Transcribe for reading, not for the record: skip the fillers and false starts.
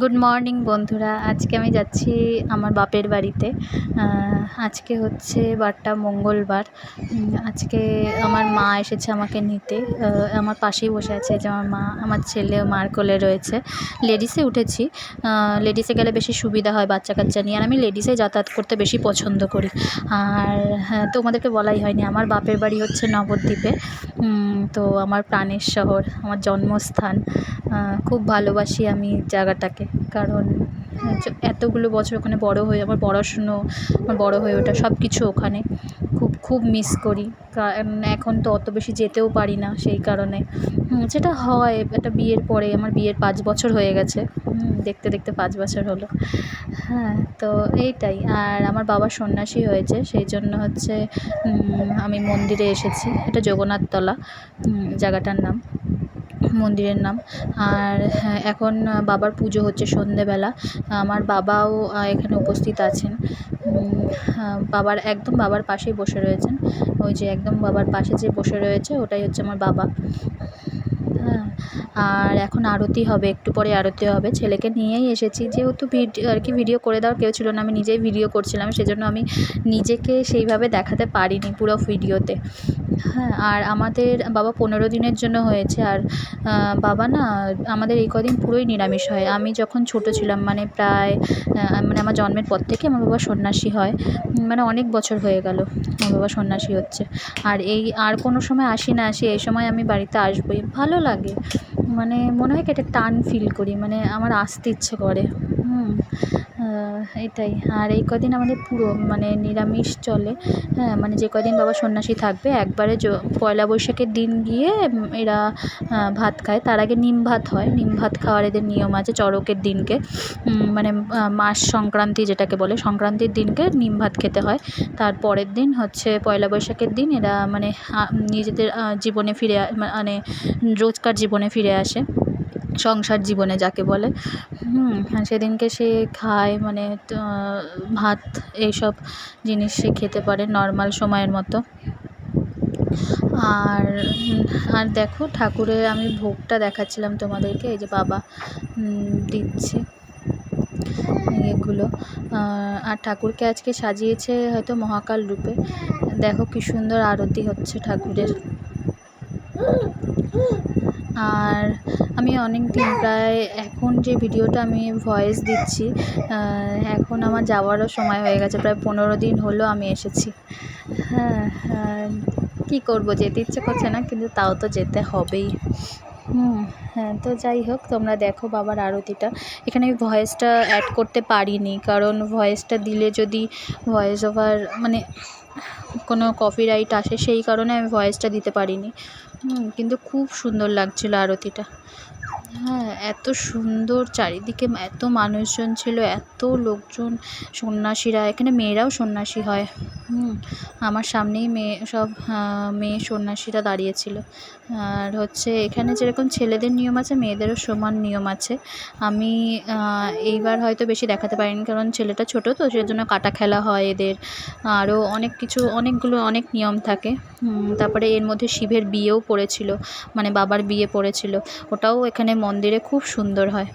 Good morning বন্ধুরা। আজকে আমি যাচ্ছি আমার বাপের বাড়িতে। আজকে হচ্ছে বারটা মঙ্গলবার। আজকে আমার মা এসেছে আমাকে নিতে। আমার পাশেই বসে আছে যে আমার মা, আমার ছেলে মার কোলে রয়েছে। লেডিসে উঠেছি। লেডিসে গেলে বেশি সুবিধা হয় বাচ্চা কাচ্চা নিয়ে, আর আমি লেডিসে যাতায়াত করতে বেশি পছন্দ করি। আর হ্যাঁ, তোমাদেরকে বলাই হয়নি, আমার বাপের বাড়ি হচ্ছে নবদ্বীপে। তো আমার প্রাণের শহর, আমার জন্মস্থান। খুব ভালোবাসি আমি জায়গাটাকে, কারণ এতগুলো বছর ওখানে বড় হয়ে, আমার পড়াশুনো, আমার বড় হয়ে ওঠা সব কিছু ওখানে। খুব খুব মিস করি, কারণ এখন তো অত বেশি যেতেও পারি না, সেই কারণে। যেটা হয় একটা বিয়ের পরে, আমার বিয়ের 5 বছর হয়ে গেছে, দেখতে দেখতে 5 বছর হলো। হ্যাঁ, তো এইটাই। আর আমার বাবা সন্ন্যাসী হয়েছে, সেই জন্য হচ্ছে আমি মন্দিরে এসেছি। এটা জগন্নাথতলা জায়গাটার নাম, মন্দিরের নাম। আর হ্যাঁ, এখন বাবার পুজো হচ্ছে সন্ধেবেলা। আমার বাবাও এখানে উপস্থিত আছেন। বাবার পাশেই বসে রয়েছেন। ওই যে একদম বাবার পাশে যে বসে রয়েছে ওটাই হচ্ছে আমার বাবা। হ্যাঁ, আর এখন আরতি হবে, একটু পরে আরতি হবে। ছেলেকে নিয়েই এসেছি, যেহেতু ভিডিও করে দেওয়ার কেউ ছিল না, আমি নিজেই ভিডিও করছিলাম, সেজন্য আমি নিজেকে সেইভাবে দেখাতে পারিনি পুরো ভিডিওতে। হ্যাঁ, আর আমাদের বাবা 15 দিনের জন্য হয়েছে। আর বাবা না, আমাদের এই কদিন পুরোই নিরামিষ হয়। আমি যখন ছোট ছিলাম, মানে প্রায় মানে আমার জন্মের পর থেকে আমার বাবা সন্ন্যাসী হয়। মানে অনেক বছর হয়ে গেল আমার বাবা সন্ন্যাসী হচ্ছে। আর কোনো সময় আসি না আসি, এই সময় আমি বাড়িতে আসবোই, ভালো লাগে। মানে মনে হয় কি একটা টান ফিল করি, মানে আমার আসতে ইচ্ছে করে। এটাই। আর এই কদিন আমাদের পুরো মানে নিরামিষ চলে। হ্যাঁ, মানে যে কদিন বাবা সন্ন্যাসী থাকবে, একবারে পয়লা বৈশাখের দিন গিয়ে এরা ভাত খায়। তার আগে নিম ভাত হয়, নিম ভাত খাওয়ার এদের নিয়ম আছে চড়কের দিনকে। মানে মাস সংক্রান্তি যেটাকে বলে, সংক্রান্তির দিনকে নিম ভাত খেতে হয়। তার পরের দিন হচ্ছে পয়লা বৈশাখের দিন এরা মানে নিজেদের জীবনে ফিরে মানে রোজকার জীবনে ফিরে আসে, সংসার জীবনে যাকে বলে। সেদিনকে সে খায়, মানে ভাত এইসব জিনিস সে খেতে পারে নর্মাল সময়ের মতো। আর আর দেখো, ঠাকুরের আমি ভোগটা দেখাচ্ছিলাম তোমাদেরকে, এই যে বাবা দিচ্ছে এগুলো। আর ঠাকুরকে আজকে সাজিয়েছে হয়তো মহাকাল রূপে। দেখো কি সুন্দর আরতি হচ্ছে ঠাকুরের। আর আমি অনেক দিন, প্রায় এখন যে ভিডিওটা আমি ভয়েস দিচ্ছি, এখন আমার যাওয়ারও সময় হয়ে গেছে, প্রায় 15 দিন হলো আমি এসেছি। হ্যাঁ, কী করবো, যেতে ইচ্ছে করছে না, কিন্তু তাও তো যেতে হবেই। হ্যাঁ, তো যাই হোক, তোমরা দেখো বাবার আরতিটা। এখানে আমি ভয়েসটা অ্যাড করতে পারিনি, কারণ ভয়েসটা দিলে যদি ভয়েস ওভার মানে কোনো কপিরাইট আসে, সেই কারণে আমি ভয়েসটা দিতে পারিনি। কিন্তু খুব সুন্দর লাগছিলো আরতিটা। হ্যাঁ, এত সুন্দর, চারিদিকে এত মানুষজন ছিল, এত লোকজন, সন্ন্যাসীরা, এখানে মেয়েরাও সন্ন্যাসী হয়। আমার সামনেই মেয়ে সন্ন্যাসীরা দাঁড়িয়েছিল। আর হচ্ছে এখানে যেরকম ছেলেদের নিয়ম আছে, মেয়েদেরও সমান নিয়ম আছে। আমি এইবার হয়তো বেশি দেখাতে পারিনি, কারণ ছেলেটা ছোটো তো, সেজন্য কাটা খেলা হয় এদের, আরও অনেক নিয়ম থাকে। তারপরে এর মধ্যে শিবের বিয়েও পড়েছিল, মানে বাবার বিয়ে পড়েছিল, ওটাও এখানে মন্দিরে খুব সুন্দর হয়।